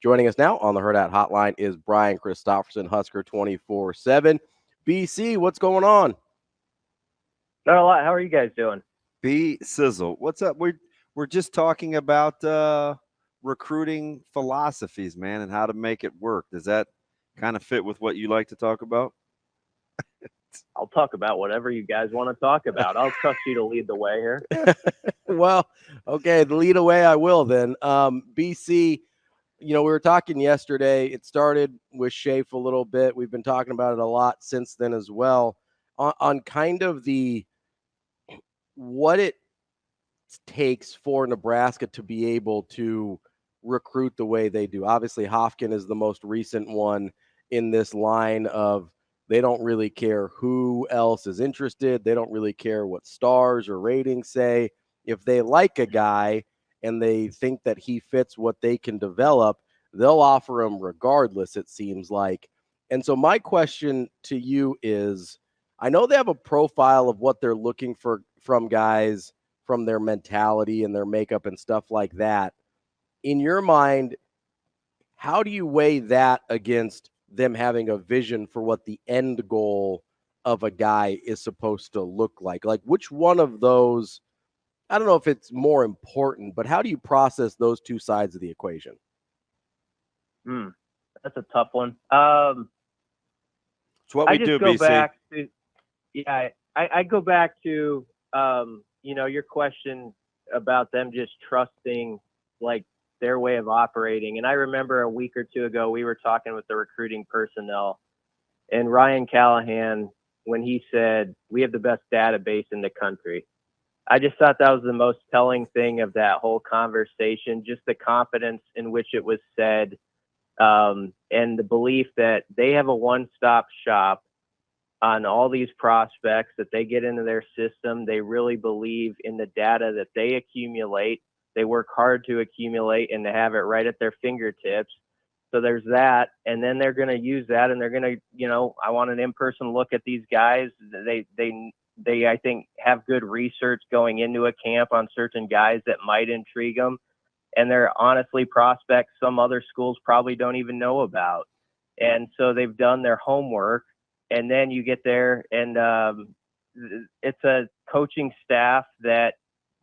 Joining us now on the Hurrdat Hotline is Brian Christopherson, Husker 24/7. BC, what's going on? Not a lot. How are you guys doing? B Sizzle, what's up? We're just talking about recruiting philosophies, man, and how to make it work. Does that kind of fit with what you like to talk about? I'll talk about whatever you guys want to talk about. I'll trust you to lead the way here. Well, okay, the lead away I will then. BC, we were talking yesterday. It started with Schaaf a little bit. We've been talking about it a lot since then as well on kind of what it takes for Nebraska to be able to recruit the way they do. Obviously, Hofkin is the most recent one in this line of they don't really care who else is interested. They don't really care what stars or ratings say. If they like a guy and they think that he fits what they can develop, they'll offer him regardless, it seems like. And so my question to you is, I know they have a profile of what they're looking for from guys, from their mentality and their makeup and stuff like that. In your mind, how do you weigh that against them having a vision for what the end goal of a guy is supposed to look like? Like, which one of those, I don't know if it's more important, but how do you process those two sides of the equation? That's a tough one. It's what we do, BC. I go back to, your question about them just trusting, like, their way of operating. And I remember a week or two ago, we were talking with the recruiting personnel, and Ryan Callahan, when he said, we have the best database in the country, I just thought that was the most telling thing of that whole conversation, just the confidence in which it was said, and the belief that they have a one-stop shop on all these prospects that they get into their system. They really believe in the data that they accumulate. They work hard to accumulate and to have it right at their fingertips. So there's that. And then they're going to use that, and they're going to, I want an in-person look at these guys. They, I think, have good research going into a camp on certain guys that might intrigue them. And they're honestly prospects some other schools probably don't even know about. And so they've done their homework. And then you get there, and it's a coaching staff that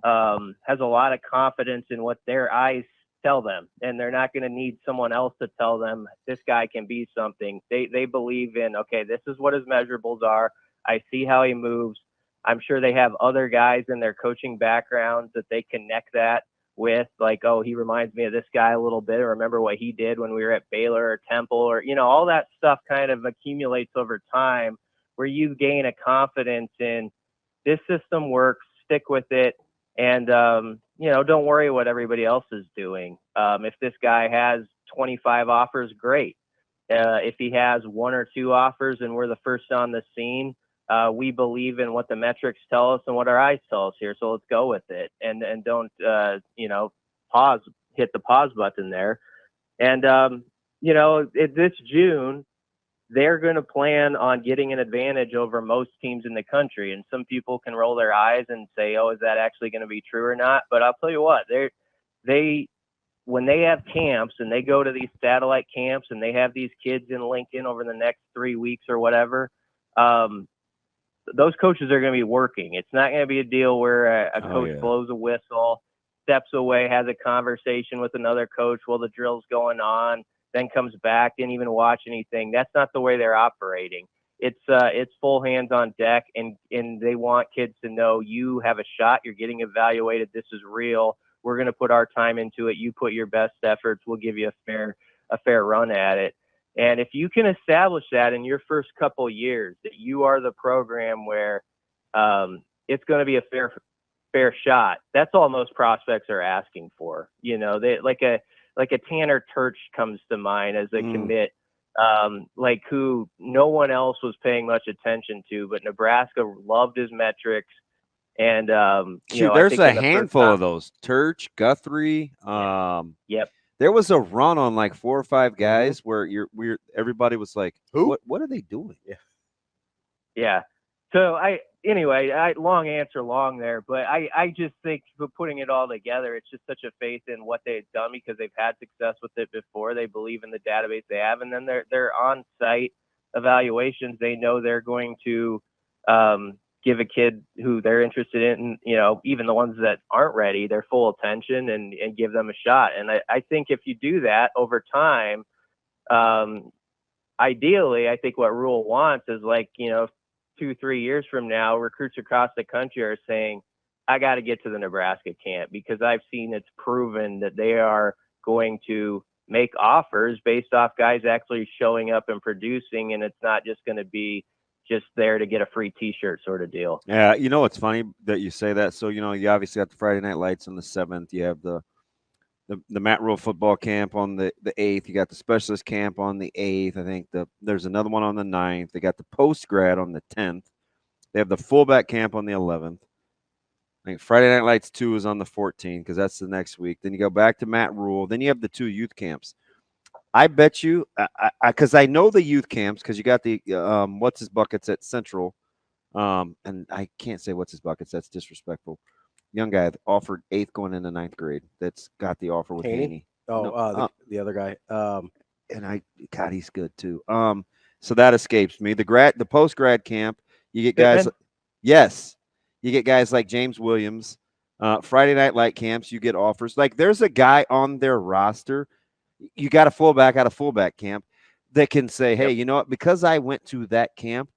has a lot of confidence in what their eyes tell them, and they're not going to need someone else to tell them this guy can be something. They believe in, okay, this is what his measurables are. I see how he moves. I'm sure they have other guys in their coaching backgrounds that they connect that with, like, oh, he reminds me of this guy a little bit, or remember what he did when we were at Baylor or Temple, or, all that stuff kind of accumulates over time where you gain a confidence in this system works, stick with it. And, don't worry what everybody else is doing. If this guy has 25 offers, great. If he has one or two offers and we're the first on the scene, we believe in what the metrics tell us and what our eyes tell us here. So let's go with it, and don't, hit the pause button there. And, this June, they're going to plan on getting an advantage over most teams in the country. And some people can roll their eyes and say, oh, is that actually going to be true or not? But I'll tell you what, when they have camps and they go to these satellite camps and they have these kids in Lincoln over the next 3 weeks or whatever, those coaches are going to be working. It's not going to be a deal where a coach blows a whistle, steps away, has a conversation with another coach while the drill's going on, then comes back, didn't even watch anything. That's not the way they're operating. It's full hands on deck, and they want kids to know you have a shot. You're getting evaluated. This is real. We're going to put our time into it. You put your best efforts. We'll give you a fair run at it. And if you can establish that in your first couple of years, that you are the program where it's going to be a fair shot, that's all most prospects are asking for. They like a Tanner Turch comes to mind as a commit, who no one else was paying much attention to, but Nebraska loved his metrics. And there's a handful of those. Turch, Guthrie. Yep. There was a run on like 4 or 5 guys where everybody was like, "Who? What are they doing?" Yeah. So anyway, long answer, long there, but I just think for putting it all together, it's just such a faith in what they've done because they've had success with it before. They believe in the database they have, and then their on-site evaluations. They know they're going to give a kid who they're interested in, even the ones that aren't ready, their full attention and give them a shot. And I think if you do that over time, ideally, I think what Rule wants is 2-3 years from now, recruits across the country are saying, I got to get to the Nebraska camp because I've seen it's proven that they are going to make offers based off guys actually showing up and producing. And it's not just going to be just there to get a free T-shirt sort of deal. Yeah. It's funny that you say that. So, you obviously got the Friday Night Lights on the 7th. You have the Matt Rule football camp on the 8th. You got the specialist camp on the 8th. I think there's another one on the 9th. They got the post grad on the 10th. They have the fullback camp on the 11th. I think Friday Night Lights 2 is on the 14th because that's the next week. Then you go back to Matt Rule. Then you have the 2 youth camps. I bet you, because I know the youth camps because you got the what's his buckets at Central, and I can't say what's his buckets. That's disrespectful. Young guy offered 8th going into 9th grade. That's got the offer with Haney. Oh, no, the other guy. And God, he's good too. So that escapes me. The post grad camp, you get guys. Yes, you get guys like James Williams. Friday Night Light camps, you get offers. Like there's a guy on their roster. You got a fullback out of fullback camp that can say, hey, you know what? Because I went to that camp,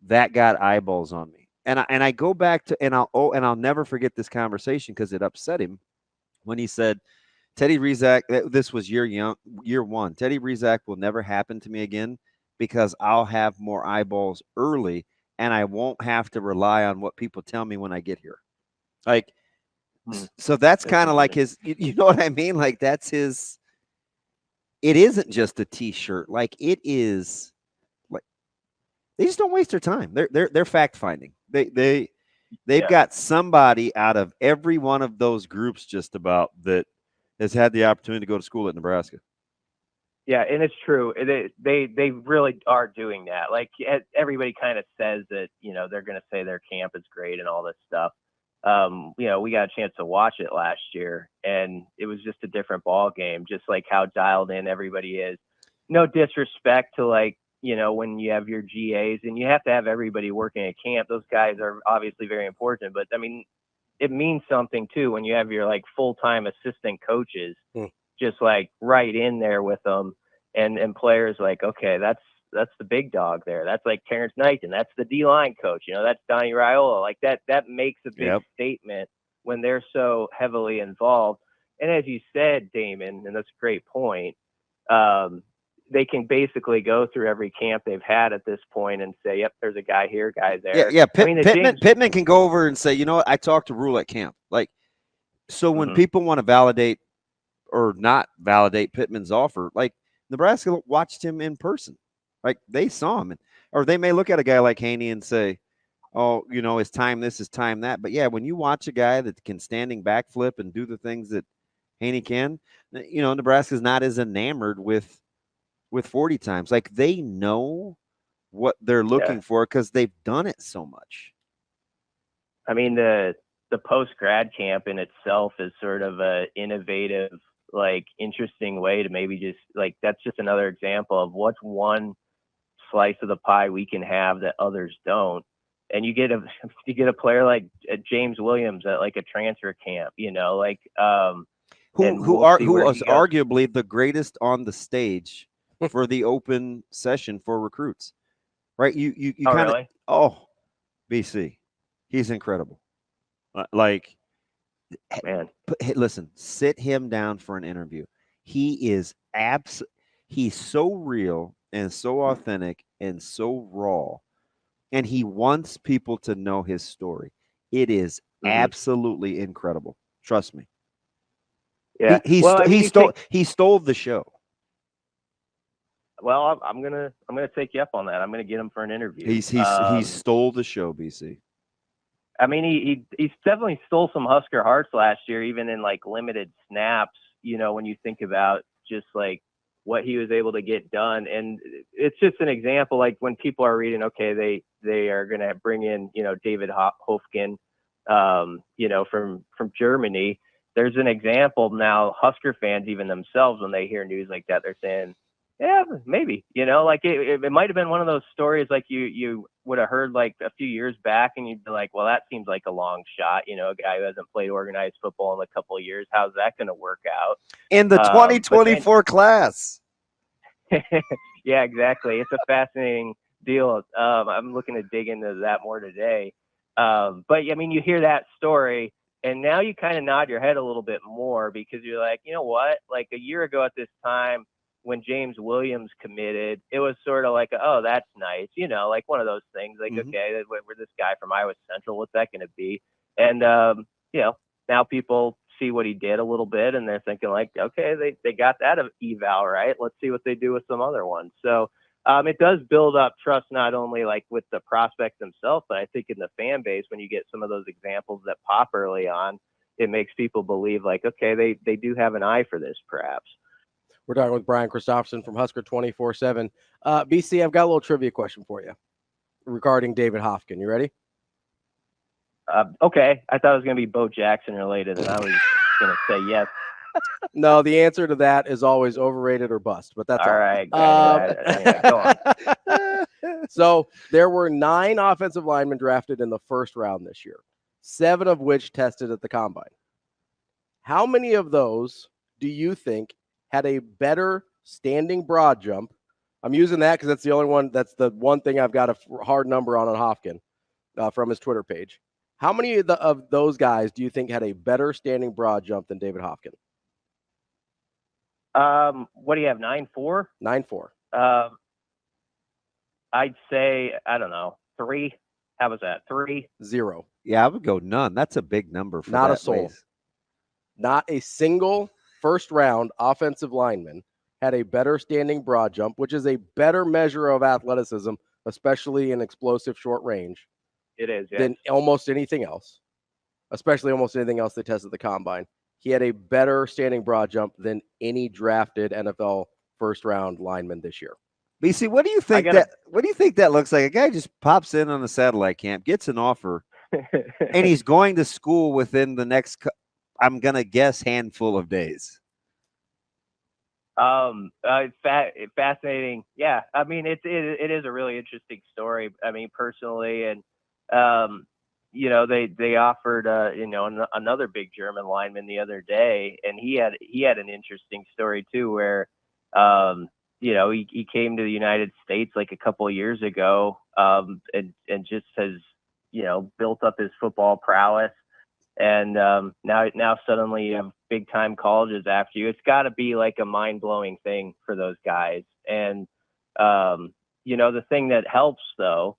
that got eyeballs on me. And I go back to and I'll never forget this conversation because it upset him when he said, Teddy Rizak, this was year 1. Teddy Rizak will never happen to me again because I'll have more eyeballs early and I won't have to rely on what people tell me when I get here. Like, so that's kind of like his, you know what I mean? Like that's his, it isn't just a T-shirt. Like it is like, they just don't waste their time. They're fact finding. They've got somebody out of every one of those groups just about that has had the opportunity to go to school at Nebraska. Yeah, and it's true. They really are doing that. Like everybody kind of says that, they're going to say their camp is great and all this stuff. We got a chance to watch it last year and it was just a different ball game, just like how dialed in everybody is. No disrespect to when you have your GAs and you have to have everybody working at camp. Those guys are obviously very important, but I mean, it means something too when you have your full-time assistant coaches just right in there with them and players okay, that's the big dog there. That's Terrence Knighton. That's the D-line coach. That's Donnie Raiola. That makes a big statement when they're so heavily involved. And as you said, Damon, and that's a great point, they can basically go through every camp they've had at this point and say, yep, there's a guy here, guy there. Yeah. Pittman can go over and say, you know what, I talked to Rule at camp. So when people want to validate or not validate Pittman's offer, Nebraska watched him in person. They saw him. Or they may look at a guy like Haney and say, oh, his time this, his time that. But, yeah, when you watch a guy that can standing backflip and do the things that Haney can, Nebraska's not as enamored with 40 times. They know what they're looking for because they've done it so much. I mean, the post-grad camp in itself is sort of a innovative, interesting way to maybe just that's just another example of what's one slice of the pie we can have that others don't. And you get a player like James Williams at a transfer camp, who was arguably the greatest on the stage for the open session for recruits, right? You kind of really? BC, he's incredible. Man, listen, sit him down for an interview. He is he's so real and so authentic and so raw, and he wants people to know his story. It is absolutely incredible. Trust me. Yeah, he stole the show. Well, I'm gonna take you up on that. I'm gonna get him for an interview. He stole the show, BC. I mean, he definitely stole some Husker hearts last year, even in limited snaps. When you think about just what he was able to get done. And it's just an example, like when people are reading, okay, they are going to bring in, David Hofken, from Germany. There's an example now. Husker fans, even themselves, when they hear news like that, they're saying, yeah, maybe, like it might have been one of those stories like you would have heard like a few years back, and you'd be like, well, that seems like a long shot. A guy who hasn't played organized football in a couple of years. How's that going to work out? In the 2024 class. Yeah, exactly. It's a fascinating deal. I'm looking to dig into that more today. But I mean, you hear that story, and now you kind of nod your head a little bit more, because you're like, you know what? Like a year ago at this time, when James Williams committed, it was sort of like, oh, that's nice. Like one of those things, like, okay, we're this guy from Iowa Central. What's that going to be? And, now people see what he did a little bit, and they're thinking like, okay, they got that eval right. Let's see what they do with some other ones. So it does build up trust, not only like with the prospects themselves, but I think in the fan base, when you get some of those examples that pop early on, it makes people believe like, okay, they do have an eye for this, perhaps. We're talking with Brian Christopherson from Husker 24/7. BC, I've got a little trivia question for you regarding David Hofken. You ready? Okay. I thought it was going to be Bo Jackson related, and I was going to say yes. No, the answer to that is always overrated or bust, but that's all right. Go on. So there were 9 offensive linemen drafted in the first round this year, 7 of which tested at the combine. How many of those do you think had a better standing broad jump? I'm using that because that's the only one. That's the one thing I've got a hard number on Hofken from his Twitter page. How many of those guys do you think had a better standing broad jump than David Hofken? What do you have? 9.4? 9.4. I'd say, I don't know, 3. How was that? 3? 0. Yeah, I would go none. That's a big number for not that a soul. Ways. Not a single first round offensive lineman had a better standing broad jump, which is a better measure of athleticism, especially in explosive short range. It is, yeah. Than almost anything else, especially almost anything else they tested at the combine. He had a better standing broad jump than any drafted NFL first round lineman this year. BC, what do you think what do you think that looks like? A guy just pops in on a satellite camp, gets an offer, and he's going to school within the next, I'm gonna guess, handful of days. Fascinating. Yeah, I mean, it is a really interesting story. I mean, personally, and they offered another big German lineman the other day, and he had an interesting story too, where he came to the United States like a couple of years ago, and just has built up his football prowess, and now suddenly you have big time colleges after you. It's got to be like a mind blowing thing for those guys, and the thing that helps though,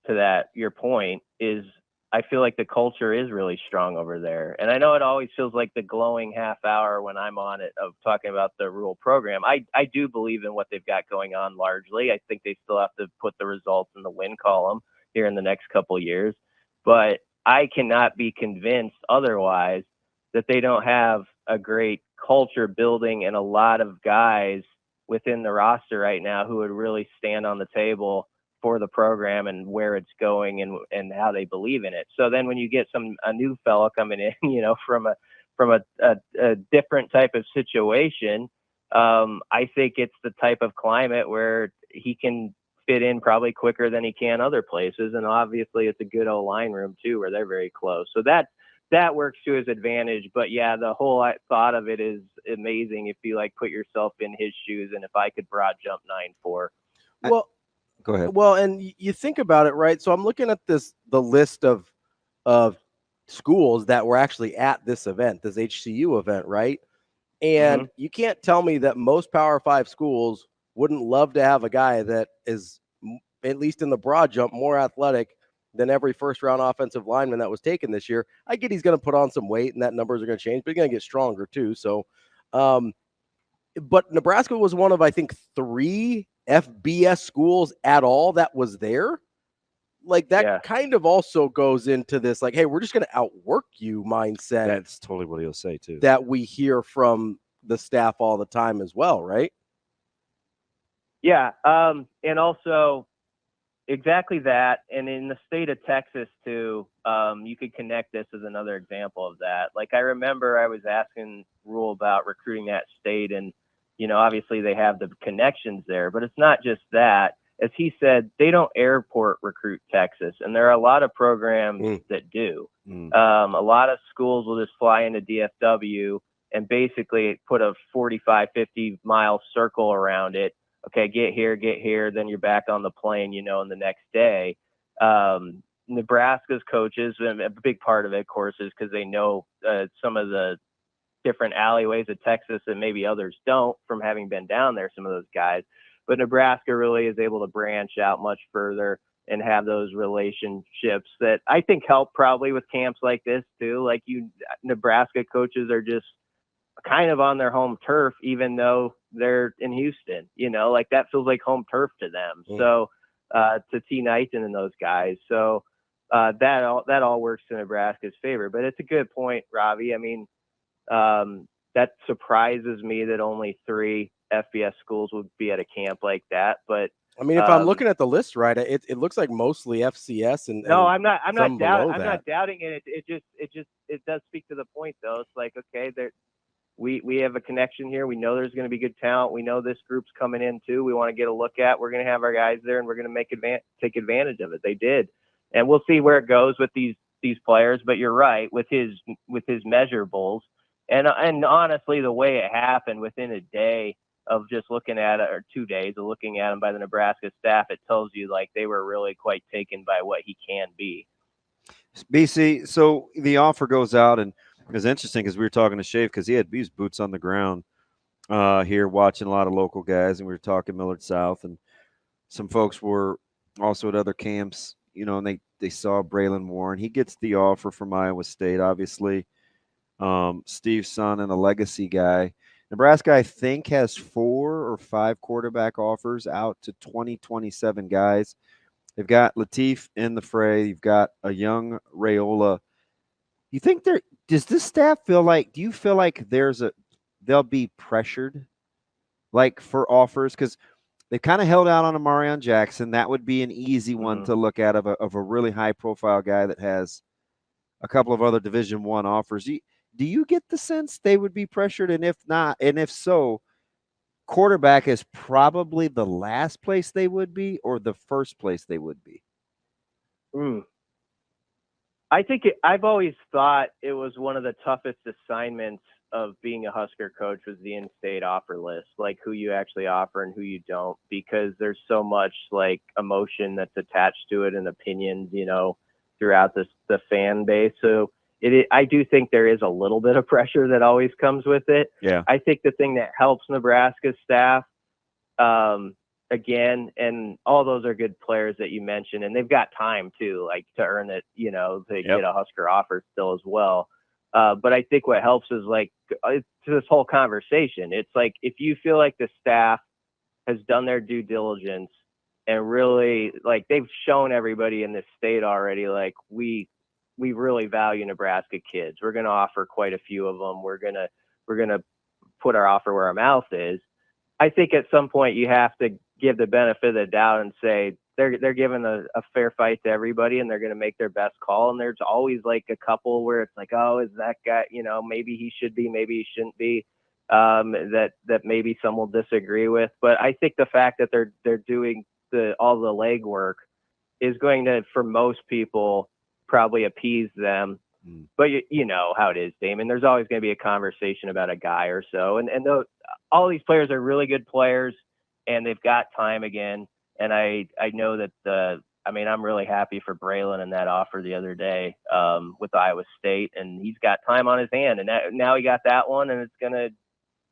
to that your point, is I feel like the culture is really strong over there. And I know it always feels like the glowing half hour when I'm on it of talking about the rural program. I do believe in what they've got going on largely. I think they still have to put the results in the win column here in the next couple of years. But I cannot be convinced otherwise that they don't have a great culture building and a lot of guys within the roster right now who would really stand on the table for the program and where it's going and how they believe in it. So then when you get a new fella coming in, from a different type of situation, I think it's the type of climate where he can fit in probably quicker than he can other places. And obviously it's a good O-line room too, where they're very close. So that works to his advantage. But yeah, the whole thought of it is amazing if you put yourself in his shoes. And if I could broad jump 9.4. Well, go ahead. Well, and you think about it, right? So I'm looking at the list of schools that were actually at this event, this HCU event, right? And you can't tell me that most Power 5 schools wouldn't love to have a guy that is, at least in the broad jump, more athletic than every first-round offensive lineman that was taken this year. I get he's going to put on some weight, and that numbers are going to change, but he's going to get stronger too. So, but Nebraska was one of, I think, 3 FBS schools at all that was there. Like that kind of also goes into this, like, hey, we're just going to outwork you mindset. That's totally what he'll say too. That we hear from the staff all the time as well, right? Yeah. And also exactly that. And in the state of Texas too, you could connect this as another example of that. Like I remember I was asking Rule about recruiting that state, and, obviously they have the connections there, but it's not just that. As he said, they don't airport recruit Texas, and there are a lot of programs that do. A lot of schools will just fly into DFW and basically put a 45, 50-mile circle around it. Okay, get here, then you're back on the plane, and the next day. Nebraska's coaches, and a big part of it, of course, is because they know some of the different alleyways of Texas that maybe others don't from having been down there, some of those guys. But Nebraska really is able to branch out much further and have those relationships that I think help probably with camps like this too. Like Nebraska coaches are just kind of on their home turf, even though they're in Houston, like that feels like home turf to them. So to T. Knighton and those guys. So that all works to Nebraska's favor. But it's a good point, Ravi. I mean, that surprises me that only 3 FBS schools would be at a camp like that. But I mean, if I'm looking at the list right, it looks like mostly FCS and no, I'm not doubting it. It does speak to the point though. It's like, okay, we have a connection here. We know there's going to be good talent. We know this group's coming in too. We want to get a look at. We're going to have our guys there, and we're going to take advantage of it. They did, and we'll see where it goes with these players. But you're right with his measurables, and honestly, the way it happened within a day of just looking at it, or 2 days of looking at him by the Nebraska staff, it tells you like they were really quite taken by what he can be. BC, so the offer goes out, and it was interesting because we were talking to Shave because he had these boots on the ground here watching a lot of local guys, and we were talking Millard South, and some folks were also at other camps, and they saw Braylon Warren. He gets the offer from Iowa State, obviously. Steve's son and a legacy guy. Nebraska, I think, has 4 or 5 quarterback offers out to 2027 guys. They've got Latif in the fray. You've got a young Raiola. You think does this staff feel like, do you feel like they'll be pressured like for offers? Because they've kind of held out on a Marion Jackson. That would be an easy one to look at of a really high profile guy that has a couple of other Division I offers. Do you get the sense they would be pressured? And if not, and if so, quarterback is probably the last place they would be or the first place they would be? I think I've always thought it was one of the toughest assignments of being a Husker coach was the in-state offer list, like who you actually offer and who you don't, because there's so much like emotion that's attached to it and opinions, throughout the fan base. So I do think there is a little bit of pressure that always comes with it. Yeah. I think the thing that helps Nebraska's staff, again, and all those are good players that you mentioned, and they've got time too, like to earn it, to get a Husker offer still as well. But I think what helps is like to this whole conversation. It's like if you feel like the staff has done their due diligence and really like they've shown everybody in this state already, like we really value Nebraska kids. We're going to offer quite a few of them. We're going to put our offer where our mouth is. I think at some point you have to give the benefit of the doubt and say they're giving a fair fight to everybody and they're going to make their best call. And there's always like a couple where it's like, oh, is that guy, maybe he should be, maybe he shouldn't be, that maybe some will disagree with. But I think the fact that they're doing all the legwork is going to, for most people, probably appease them. But you know how it is, Damon. There's always going to be a conversation about a guy or so. And all these players are really good players and they've got time again. And I know that I'm really happy for Braylon in that offer the other day with Iowa State, and he's got time on his hand, and now he got that one, and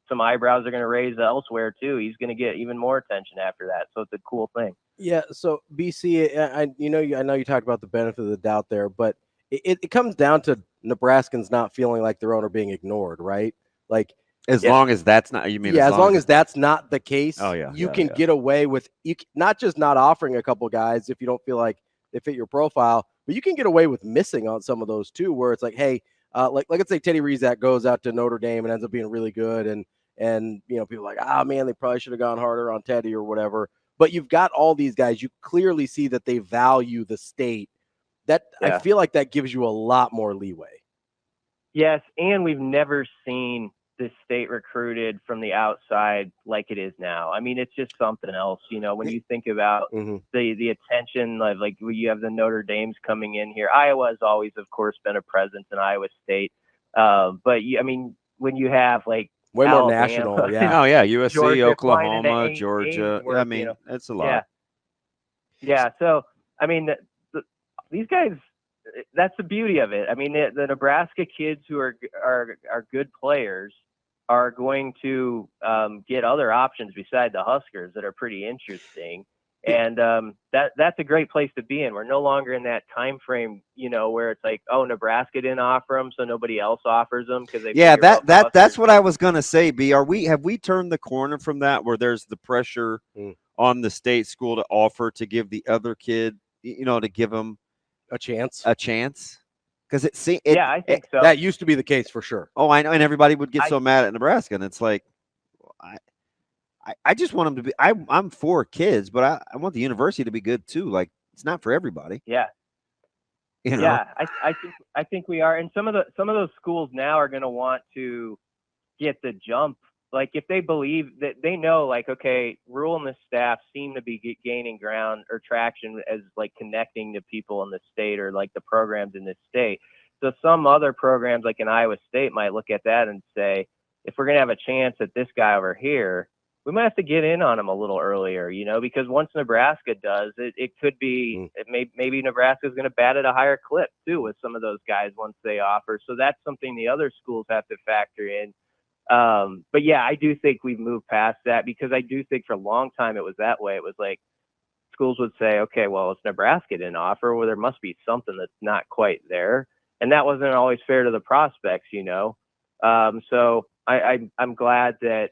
some eyebrows are going to raise elsewhere too. He's going to get even more attention after that. So it's a cool thing. Yeah. So BC, I know you talked about the benefit of the doubt there, but it comes down to Nebraskans not feeling like their own are being ignored, right? Like as long as that's not, you mean? Yeah, as long as that's not the case, you can get away with not just not offering a couple guys if you don't feel like they fit your profile, but you can get away with missing on some of those too, where it's like, hey, like let's say Teddy Rizak goes out to Notre Dame and ends up being really good, and And, people are like, man, they probably should have gone harder on Teddy or whatever. But you've got all these guys. You clearly see that they value the state. I feel like that gives you a lot more leeway. Yes, and we've never seen this state recruited from the outside like it is now. I mean, it's just something else, when you think about the attention, like you have the Notre Dames coming in here. Iowa has always, of course, been a presence in Iowa State. But when you have like way Alabama, more national, yeah. Oh yeah, USC, Georgia, Oklahoma, Georgia. Worth, I mean, it's a lot. Yeah. So I mean, these guys. That's the beauty of it. I mean, the Nebraska kids who are good players are going to get other options beside the Huskers that are pretty interesting. And that's a great place to be in. We're no longer in that time frame, where it's like, oh, Nebraska didn't offer them, so nobody else offers them because they. Yeah, that's what I was gonna say. B, have we turned the corner from that, where there's the pressure on the state school to offer to give the other kid, to give them a chance? Because I think so. That used to be the case for sure. Oh, I know, and everybody would get so mad at Nebraska, and it's like, I just want them to be. I'm for kids, but I want the university to be good too. Like, it's not for everybody. Yeah. Yeah, I think we are, and some of those schools now are going to want to get the jump. Like, if they believe that they know, like, okay, Rule and the staff seem to be gaining ground or traction as like connecting to people in the state or like the programs in the state. So some other programs like in Iowa State might look at that and say, if we're going to have a chance at this guy over here, we might have to get in on him a little earlier, because once Nebraska does, it could be maybe Nebraska is going to bat at a higher clip too with some of those guys once they offer. So that's something the other schools have to factor in. But yeah, I do think we've moved past that, because I do think for a long time it was that way. It was like schools would say, okay, well, if Nebraska didn't offer, well, there must be something that's not quite there. And that wasn't always fair to the prospects, So I'm glad that,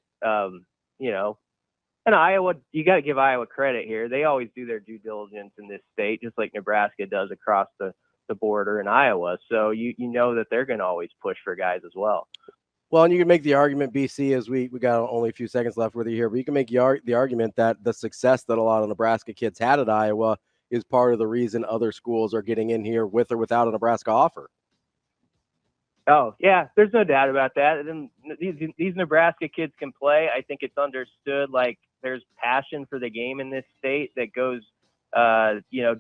and Iowa, you got to give Iowa credit here. They always do their due diligence in this state, just like Nebraska does across the border in Iowa. So you know that they're going to always push for guys as well. Well, and you can make the argument, BC, as we got only a few seconds left with you here, but you can make the argument that the success that a lot of Nebraska kids had at Iowa is part of the reason other schools are getting in here with or without a Nebraska offer. Oh, yeah, there's no doubt about that. And these Nebraska kids can play. I think it's understood, like, there's passion for the game in this state that goes,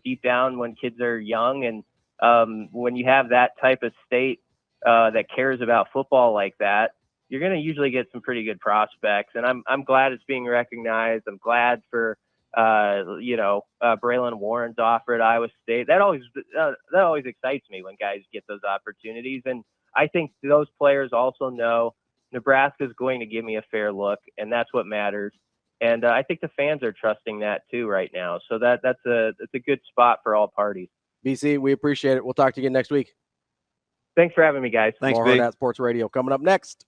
deep down when kids are young. And when you have that type of state that cares about football like that, you're going to usually get some pretty good prospects. And I'm glad it's being recognized. I'm glad for, Braylon Warren's offer at Iowa State. That always excites me when guys get those opportunities. And I think those players also know Nebraska is going to give me a fair look, and that's what matters. And I think the fans are trusting that too right now. So that's a good spot for all parties. BC, we appreciate it. We'll talk to you again next week. Thanks for having me, guys. Thanks, More Hurrdat Sports Radio coming up next.